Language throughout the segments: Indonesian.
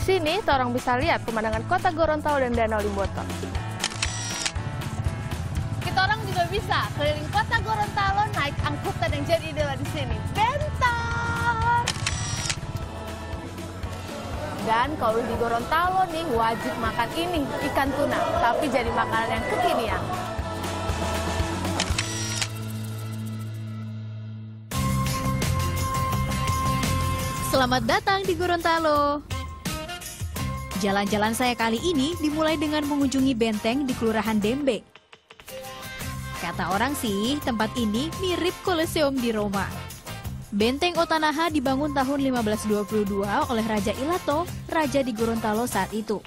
sini, orang bisa lihat pemandangan kota Gorontalo dan Danau Limboto. Kita orang juga bisa keliling kota Gorontalo naik angkutan yang jadi idola di sini, Bentor. Dan kalau di Gorontalo nih wajib makan ini, ikan tuna, tapi jadi makanan yang kekinian. Selamat datang di Gorontalo. Jalan-jalan saya kali ini dimulai dengan mengunjungi benteng di Kelurahan Dembe. Kata orang sih, tempat ini mirip Koleseum di Roma. Benteng Otanaha dibangun tahun 1522 oleh Raja Ilato, raja di Gorontalo saat itu.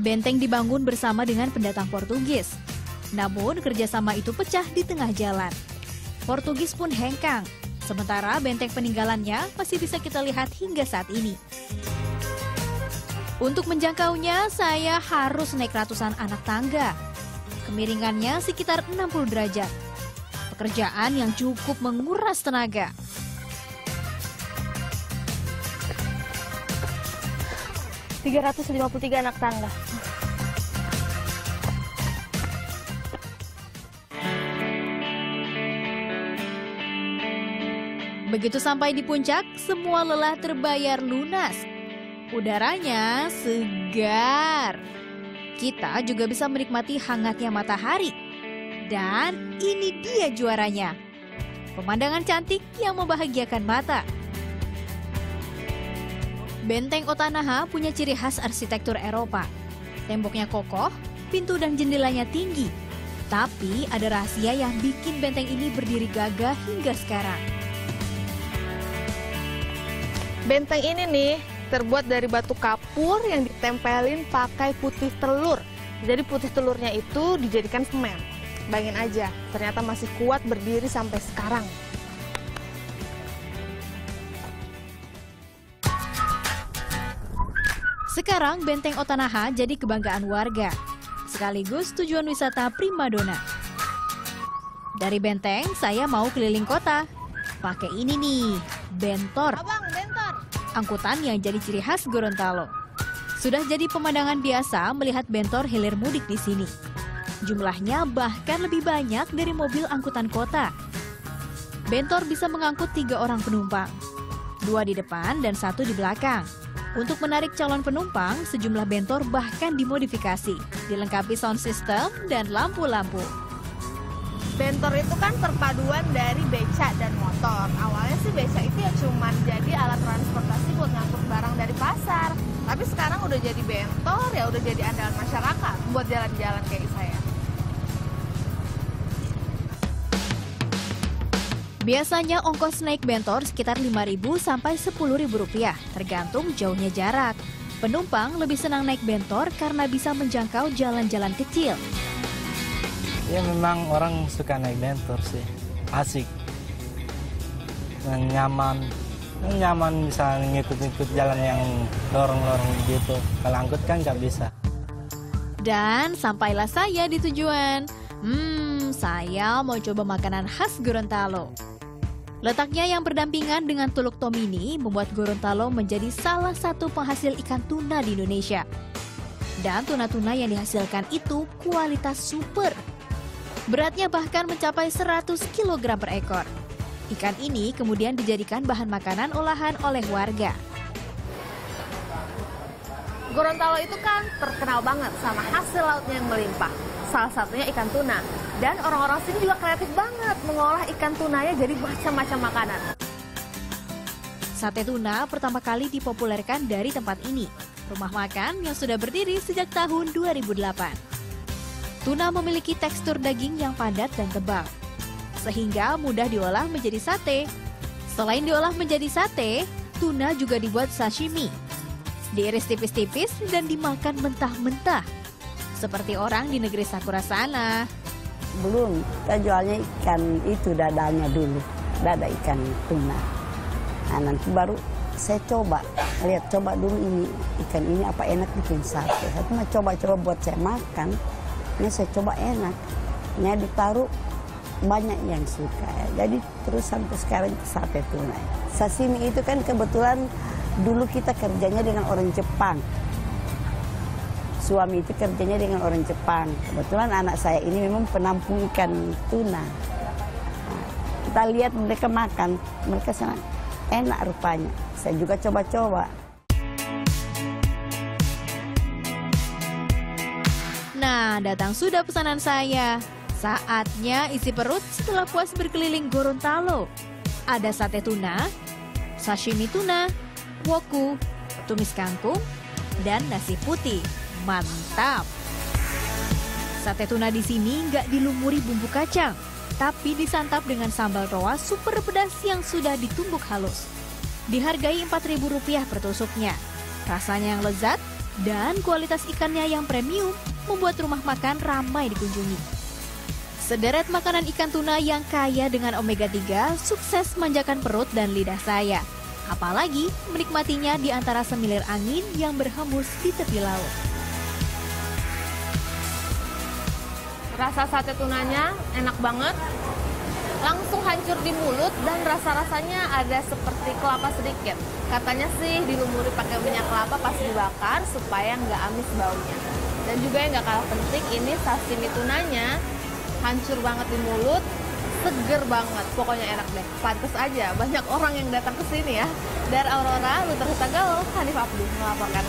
Benteng dibangun bersama dengan pendatang Portugis. Namun kerjasama itu pecah di tengah jalan. Portugis pun hengkang. Sementara benteng peninggalannya masih bisa kita lihat hingga saat ini. Untuk menjangkaunya, saya harus naik ratusan anak tangga. Kemiringannya sekitar 60 derajat. Pekerjaan yang cukup menguras tenaga. ...353 anak tangga. Begitu sampai di puncak, semua lelah terbayar lunas. Udaranya segar. Kita juga bisa menikmati hangatnya matahari. Dan ini dia juaranya. Pemandangan cantik yang membahagiakan mata. Benteng Otanaha punya ciri khas arsitektur Eropa. Temboknya kokoh, pintu dan jendelanya tinggi. Tapi ada rahasia yang bikin benteng ini berdiri gagah hingga sekarang. Benteng ini nih terbuat dari batu kapur yang ditempelin pakai putih telur. Jadi putih telurnya itu dijadikan semen. Bayangin aja, ternyata masih kuat berdiri sampai sekarang. Sekarang Benteng Otanaha jadi kebanggaan warga, sekaligus tujuan wisata primadona. Dari benteng, saya mau keliling kota. Pakai ini nih, Bentor. Abang, Bentor. Angkutan yang jadi ciri khas Gorontalo. Sudah jadi pemandangan biasa melihat Bentor hilir mudik di sini. Jumlahnya bahkan lebih banyak dari mobil angkutan kota. Bentor bisa mengangkut 3 orang penumpang, 2 di depan dan 1 di belakang. Untuk menarik calon penumpang, sejumlah Bentor bahkan dimodifikasi, dilengkapi sound system dan lampu-lampu. Bentor itu kan perpaduan dari beca dan motor. Awalnya sih beca itu ya cuman jadi alat transportasi buat ngangkut barang dari pasar. Tapi sekarang udah jadi bentor, ya udah jadi andalan masyarakat buat jalan-jalan kayak saya. Biasanya ongkos naik bentor sekitar Rp5.000 sampai Rp10.000, tergantung jauhnya jarak. Penumpang lebih senang naik bentor karena bisa menjangkau jalan-jalan kecil. Ya memang orang suka naik bentor sih, asik, nyaman. Nyaman misalnya ngikut-ngikut jalan yang lorong-lorong gitu. Kalau angkut kan nggak bisa. Dan sampailah saya di tujuan. Saya mau coba makanan khas Gorontalo. Letaknya yang berdampingan dengan Tuluk Tomini membuat Gorontalo menjadi salah satu penghasil ikan tuna di Indonesia. Dan tuna-tuna yang dihasilkan itu kualitas super. Beratnya bahkan mencapai 100 kg per ekor. Ikan ini kemudian dijadikan bahan makanan olahan oleh warga. Gorontalo itu kan terkenal banget sama hasil lautnya yang melimpah. Salah satunya ikan tuna. Dan orang-orang sini juga kreatif banget mengolah ikan tunanya jadi macam-macam makanan. Sate tuna pertama kali dipopulerkan dari tempat ini. Rumah makan yang sudah berdiri sejak tahun 2008. Tuna memiliki tekstur daging yang padat dan tebal, sehingga mudah diolah menjadi sate. Selain diolah menjadi sate, tuna juga dibuat sashimi. Diiris tipis-tipis dan dimakan mentah-mentah. Seperti orang di negeri Sakura sana. Belum, kita jualnya ikan itu dadanya dulu. Dada ikan tuna. Nah, nanti baru saya coba. Lihat, coba dulu ini. Ikan ini apa enak bikin sate. Saya cuma coba-coba buat saya makan. Ini saya coba enak. Ini ditaruh banyak yang suka. Jadi terus sampai sekarang sate tuna. Sashimi itu kan kebetulan dulu kita kerjanya dengan orang Jepang. suami itu kerjanya dengan orang Jepang. Kebetulan anak saya ini memang penampung ikan tuna. Nah, kita lihat mereka makan, mereka sangat enak rupanya. Saya juga coba-coba. Nah, datang sudah pesanan saya. Saatnya isi perut setelah puas berkeliling Gorontalo. Ada sate tuna, sashimi tuna, woku, tumis kangkung, dan nasi putih. Mantap! Sate tuna di sini nggak dilumuri bumbu kacang, tapi disantap dengan sambal roa super pedas yang sudah ditumbuk halus. Dihargai Rp4.000 per tusuknya. Rasanya yang lezat dan kualitas ikannya yang premium membuat rumah makan ramai dikunjungi. Sederet makanan ikan tuna yang kaya dengan omega 3 sukses manjakan perut dan lidah saya. Apalagi menikmatinya di antara semilir angin yang berhembus di tepi laut. Rasa sate tunanya enak banget, langsung hancur di mulut dan rasa-rasanya ada seperti kelapa sedikit. Katanya sih dilumuri pakai minyak kelapa pas dibakar supaya nggak amis baunya. Dan juga yang nggak kalah penting, ini sashimi tunanya hancur banget di mulut, seger banget, pokoknya enak deh. Pantes aja banyak orang yang datang ke sini ya. Dari Aurora, Luther Hutagaul, Hanif Abdul melaporkan.